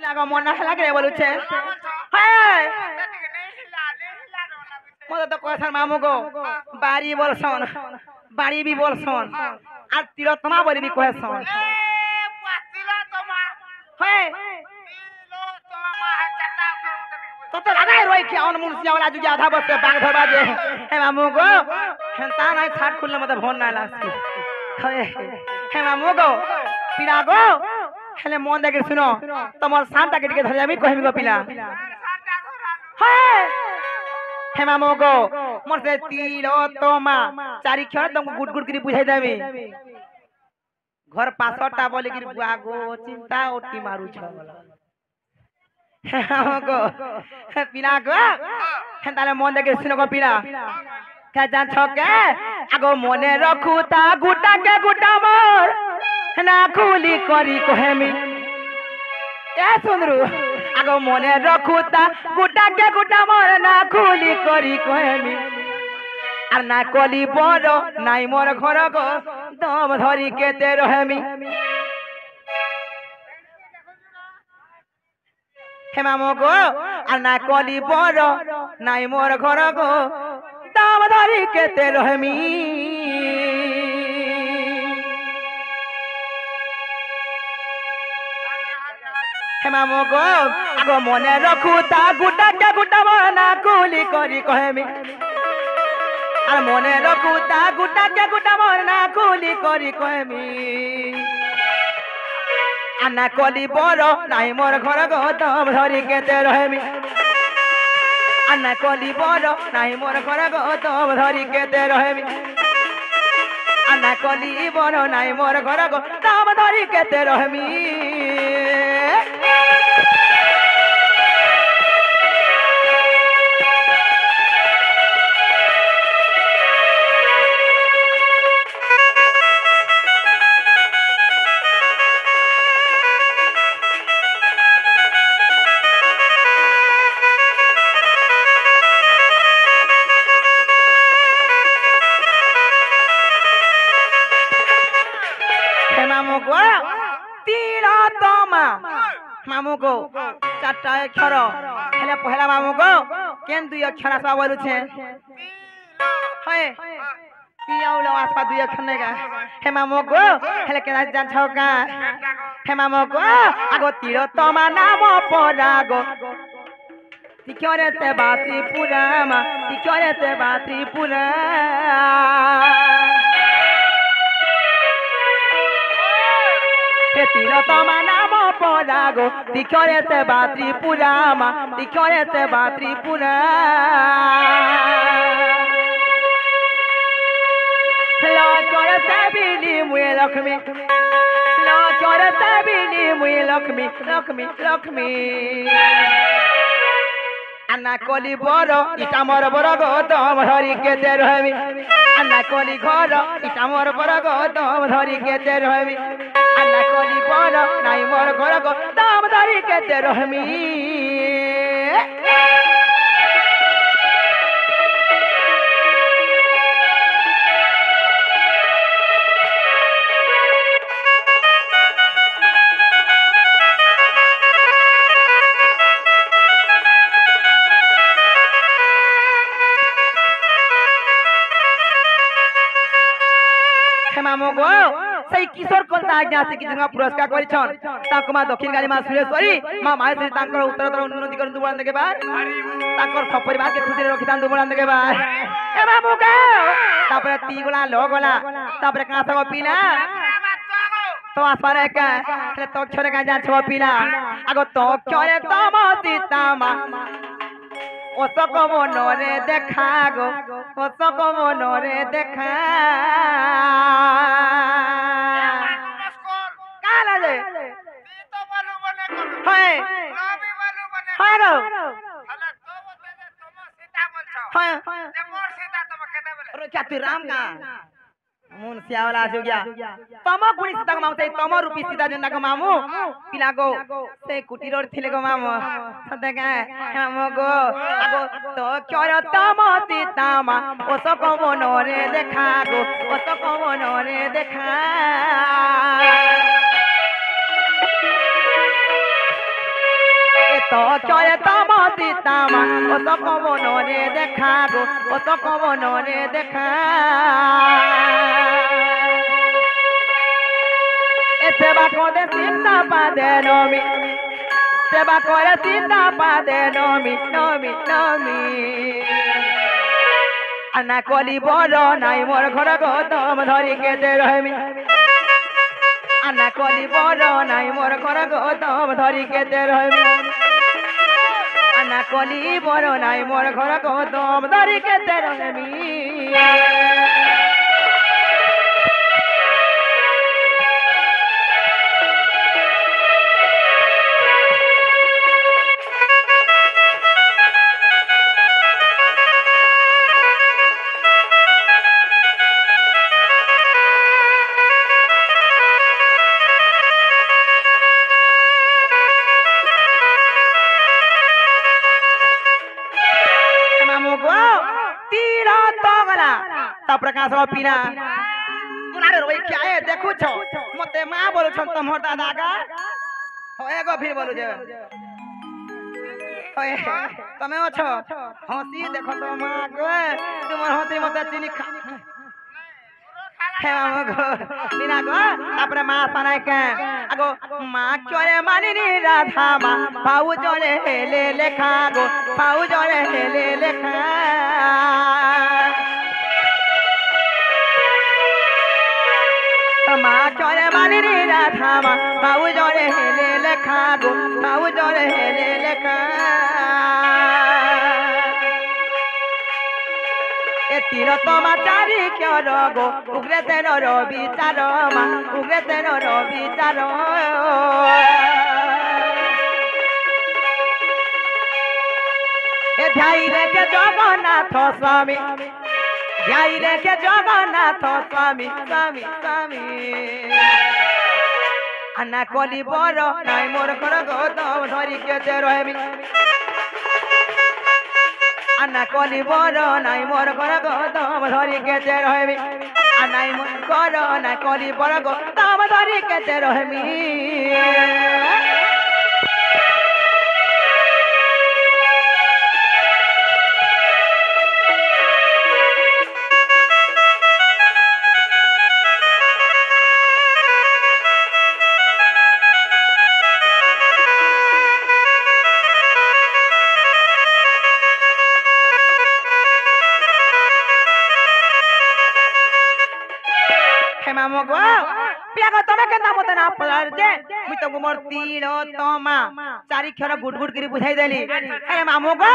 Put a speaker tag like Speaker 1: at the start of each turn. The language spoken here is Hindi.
Speaker 1: লাগা মন না লাগে বলছে হ্যাঁ মতো তো কয়েছেন মামু গো বাড়ি বলছন বাড়ি বি বলছন আর তিলোত্তমা বলিবি কয়েছন হ্যাঁ তো তো লাগাই রই কি আউন মুনসি আউলা जुगे आधा बस बाग धरबा जे हे मामू गो हेंता नाही छाट खुलले मते भोन ना लागसी हे मामू गो पिला गो हेले मन देखे सुनो तमर शांता के धर जाबी कहबी गो पिला हे हे मामू गो मोर से तिलोत्तमा चारि क्षण तुमको गुड गुड करी बुझाई देबी घर पासटा बोले कि बुआ गो चिंता ओटी मारू छ गो पिला गो हेंताले मन देखे सुनो गो पिला का जान छके आगो मने रखू ता गुटा के गुटा मोर ना खुली करी कहेमी ए सुंदरू आगो मने रखू ता गुटा के गुटा मोर ना खुली करी कहेमी আর না কলি বড় নাই মোর ঘর গো দম ধরি কেতে রহেমি হে মামু গো আর না কলি বড় নাই মোর ঘর গো দম ধরি কেতে রহেমি হে মামু গো আগো মনে রাখু তা গুটা কে গুটা মনা কুলি করি কহেমি আর মনে রাখু তা গুটা কে গুটা মনা কুলি করি কহেমি আনা কলি বড় নাই মোর ঘর গো দম ধরি কেতে রহেমি আনা কলি বড় নাই মোর ঘর গো দম ধরি কেতে রহেমি আনা কলি বড় নাই মোর ঘর গো দম ধরি কেতে রহেমি मामू को चारटा अक्षर हेले पहला मामू को केन दुई अक्षर आसबा बोलु छे हे पियाउलो आसबा दुई अक्षर नै का हे मामू को हेले केना जान छौ का हे मामू को आगो तिलोत्तमा नाम परागो तिक्योरे ते बात्री पुरामा तिक्योरे ते बात्री पुरा तिलोत्तमा नाम परागो तिक्योरे ते बात्री पुरामा तिक्योरे ते बात्री पुरा लक्ष्मी ते बिली मुए लक्ष्मी लक्ष्मी ते बिली मुए लक्ष्मी लक्ष्मी लक्ष्मी अन्ना कली बड़ इटा मोर बड़ गो दम धरी केते रहबी अन्ना कली घर इटा मोर बड़ गो दम धरी केते रहबी अन्ना कली बड़ नाई मोर घर गो दम धरी केते रहबी मामू गो सही किशोर कलता आज्ञा से कि जंगा पुरस्कार करिछन ताको मा दक्षिण गाली मा सुरेश्वरी मा माहेश्वरी तांकर उत्तरतर उन्नति करन दुबळान देके बाद तांकर सपरिवार के खुशी रखितान दुबळान देके बाद ए मामू गो तापरे तीगुला लोगोला तापरे कासा गो पीला तो आसपारे का तो छोरे का जा छो पीला आगो तो छोरे तम सीतामा ओसक मनरे देखा गो ओसक मनरे देखा काला जे तो बालू बने कर हाय रवि बालू बने हाय गो हला तो बते जे तुम सीता बोलछो हाय जे मोर सीता तुम केते बोले अरे क्या तू राम का मुन सियावला हो गया तम गुणी सीता को मामू तम रूपी सीता जन्ना को मामू पिला गो से कुटीर थिले गो मामू सते का मामू गो आगो तो क्योर तम सीता मा ओसक मनरे देखा गो ओसक मनरे देखा তো চলে তম সীতামা ও তো কবনরে দেখা গো ও তো কবনরে দেখা এ সেবা করে সীতা পাদে নমি সেবা করে সীতা পাদে নমি নমি নমি আনা কলি বড় নাই মোর ঘর গৌতম ধরি কেতে রহমি আনা কলি বড় নাই মোর ঘর গৌতম ধরি কেতে রহমি আনা কলি বড় নাই মোর ঘর গৌতম ধরি কেতে রহমি प्रकाश पीना तुनारे रोई क्या है देखु छो मते मां बोल छन तमहर दादा का होएगो फिर बोलु जे ओए तमे अछो हंसी देखो तो मां को तुमर हंसी मते चिनी खा हे मां गो बिना गो अपने मां बनाए के आगो मां चोरे मानी नी राधा मां पाऊ चोरे हेले लेखा गो पाऊ चोरे हेले लेखा माँ चोरे मानी नी राधा माँ पाऊ जोरे हेले लेखा गो पाऊ जोरे हेले लेखा ए तीर तमा चारी क्यों रगो उग्रे तेरो रो विचारो माँ उग्रे तेरो रो विचारो ए ध्याई रे के जगन्नाथ स्वामी ध्याई रे के जगन्नाथ स्वामी स्वामी स्वामी आना कली बड़ नाई मोर घर गौतम धरी के रहमी आना कली बड़ नाई मोर घर गौतम धरी के रहमी आनाई मोर घर ना कली बड़ गौतम धरी के रहमी चारि क्षर गुट गुट करी बुझाई देली मामू को